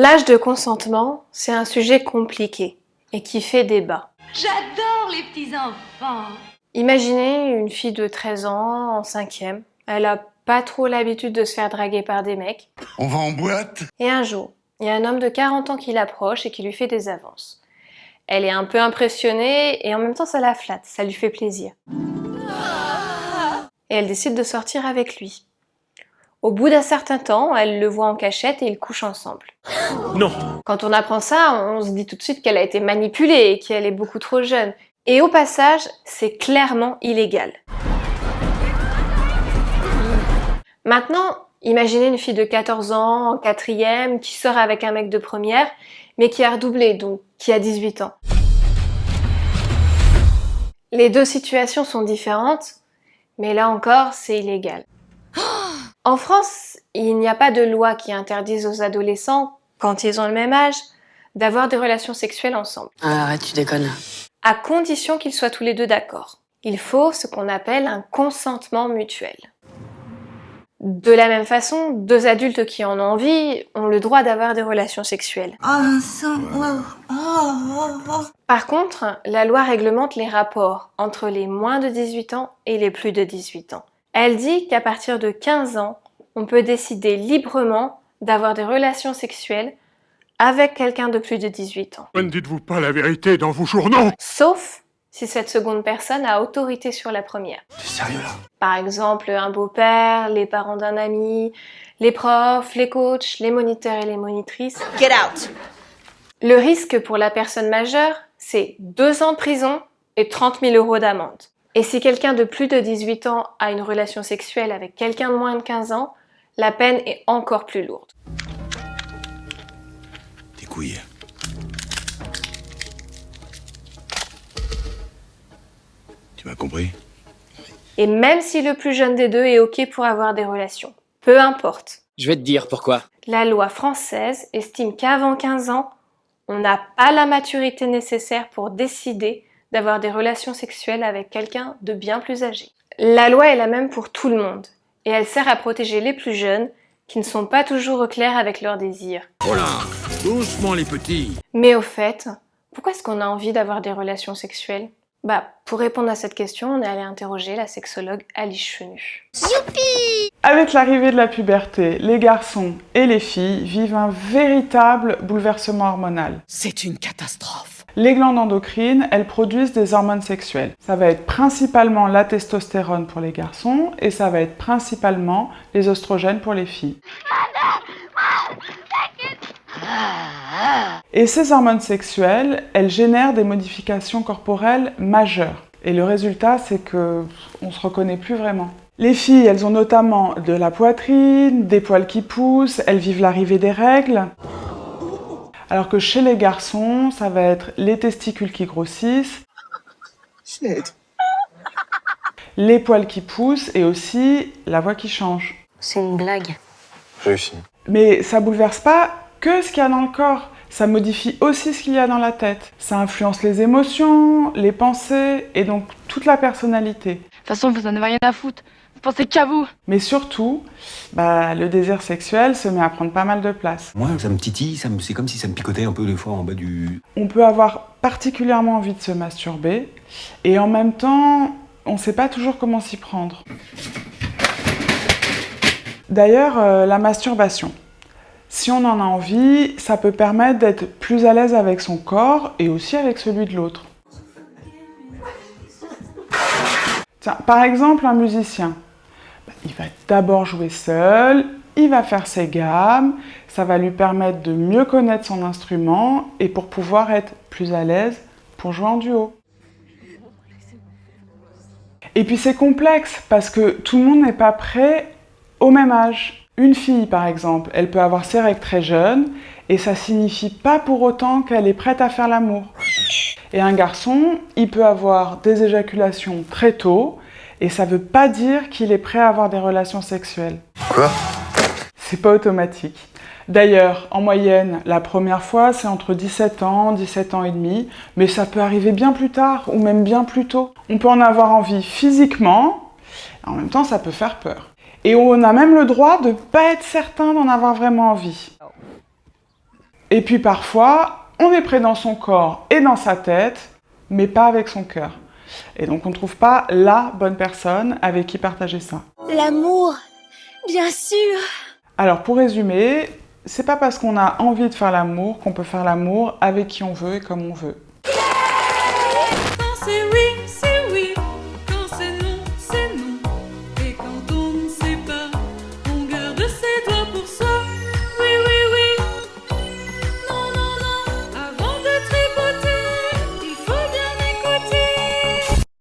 L'âge de consentement, c'est un sujet compliqué et qui fait débat. J'adore les petits enfants. Imaginez une fille de 13 ans en 5e. Elle a pas trop l'habitude de se faire draguer par des mecs. On va en boîte? Et un jour, il y a un homme de 40 ans qui l'approche et qui lui fait des avances. Elle est un peu impressionnée et en même temps ça la flatte, ça lui fait plaisir. Et elle décide de sortir avec lui. Au bout d'un certain temps, elle le voit en cachette et ils couchent ensemble. Non. Quand on apprend ça, on se dit tout de suite qu'elle a été manipulée et qu'elle est beaucoup trop jeune. Et au passage, c'est clairement illégal. Maintenant, imaginez une fille de 14 ans, en 4e, qui sort avec un mec de première, mais qui a redoublé, donc qui a 18 ans. Les deux situations sont différentes, mais là encore, c'est illégal. En France, il n'y a pas de loi qui interdise aux adolescents, quand ils ont le même âge, d'avoir des relations sexuelles ensemble. Arrête, tu déconnes. À condition qu'ils soient tous les deux d'accord. Il faut ce qu'on appelle un consentement mutuel. De la même façon, deux adultes qui en ont envie ont le droit d'avoir des relations sexuelles. Par contre, la loi réglemente les rapports entre les moins de 18 ans et les plus de 18 ans. Elle dit qu'à partir de 15 ans, on peut décider librement d'avoir des relations sexuelles avec quelqu'un de plus de 18 ans. Ne dites-vous pas la vérité dans vos journaux? Sauf si cette seconde personne a autorité sur la première. T'es sérieux là? Par exemple, un beau-père, les parents d'un ami, les profs, les coachs, les moniteurs et les monitrices. Get out. Le risque pour la personne majeure, c'est 2 ans de prison et 30 000 € d'amende. Et si quelqu'un de plus de 18 ans a une relation sexuelle avec quelqu'un de moins de 15 ans, la peine est encore plus lourde. Tes couilles. Tu m'as compris? Et même si le plus jeune des deux est OK pour avoir des relations, peu importe. Je vais te dire pourquoi. La loi française estime qu'avant 15 ans, on n'a pas la maturité nécessaire pour décider d'avoir des relations sexuelles avec quelqu'un de bien plus âgé. La loi est la même pour tout le monde, et elle sert à protéger les plus jeunes qui ne sont pas toujours au clair avec leurs désirs. Oh là, doucement les petits. Mais au fait, pourquoi est-ce qu'on a envie d'avoir des relations sexuelles ? Pour répondre à cette question, on est allé interroger la sexologue Alice Chenu. Avec l'arrivée de la puberté, les garçons et les filles vivent un véritable bouleversement hormonal. C'est une catastrophe. Les glandes endocrines, elles produisent des hormones sexuelles. Ça va être principalement la testostérone pour les garçons et ça va être principalement les oestrogènes pour les filles. Et ces hormones sexuelles, elles génèrent des modifications corporelles majeures. Et le résultat, c'est que on se reconnaît plus vraiment. Les filles, elles ont notamment de la poitrine, des poils qui poussent, elles vivent l'arrivée des règles. Alors que chez les garçons, ça va être les testicules qui grossissent, les poils qui poussent et aussi la voix qui change. C'est une blague. Réussi. Mais ça bouleverse pas que ce qu'il y a dans le corps, ça modifie aussi ce qu'il y a dans la tête. Ça influence les émotions, les pensées et donc toute la personnalité. De toute façon, vous en avez rien à foutre. Vous pensez qu'à vous. Mais surtout, le désir sexuel se met à prendre pas mal de place. Moi, ça me titille, c'est comme si ça me picotait un peu des fois en bas du... On peut avoir particulièrement envie de se masturber et en même temps, on sait pas toujours comment s'y prendre. D'ailleurs, la masturbation. Si on en a envie, ça peut permettre d'être plus à l'aise avec son corps et aussi avec celui de l'autre. Tiens, par exemple, un musicien. Il va d'abord jouer seul, il va faire ses gammes, ça va lui permettre de mieux connaître son instrument et pour pouvoir être plus à l'aise pour jouer en duo. Et puis c'est complexe parce que tout le monde n'est pas prêt au même âge. Une fille, par exemple, elle peut avoir ses règles très jeune et ça signifie pas pour autant qu'elle est prête à faire l'amour. Et un garçon, il peut avoir des éjaculations très tôt et ça veut pas dire qu'il est prêt à avoir des relations sexuelles. Quoi? C'est pas automatique. D'ailleurs, en moyenne, la première fois, c'est entre 17 ans et demi, mais ça peut arriver bien plus tard ou même bien plus tôt. On peut en avoir envie physiquement, en même temps, ça peut faire peur. Et on a même le droit de pas être certain d'en avoir vraiment envie. Et puis parfois, on est prêt dans son corps et dans sa tête, mais pas avec son cœur. Et donc on ne trouve pas la bonne personne avec qui partager ça. L'amour, bien sûr. Alors pour résumer, c'est pas parce qu'on a envie de faire l'amour qu'on peut faire l'amour avec qui on veut et comme on veut. C'est oui, c'est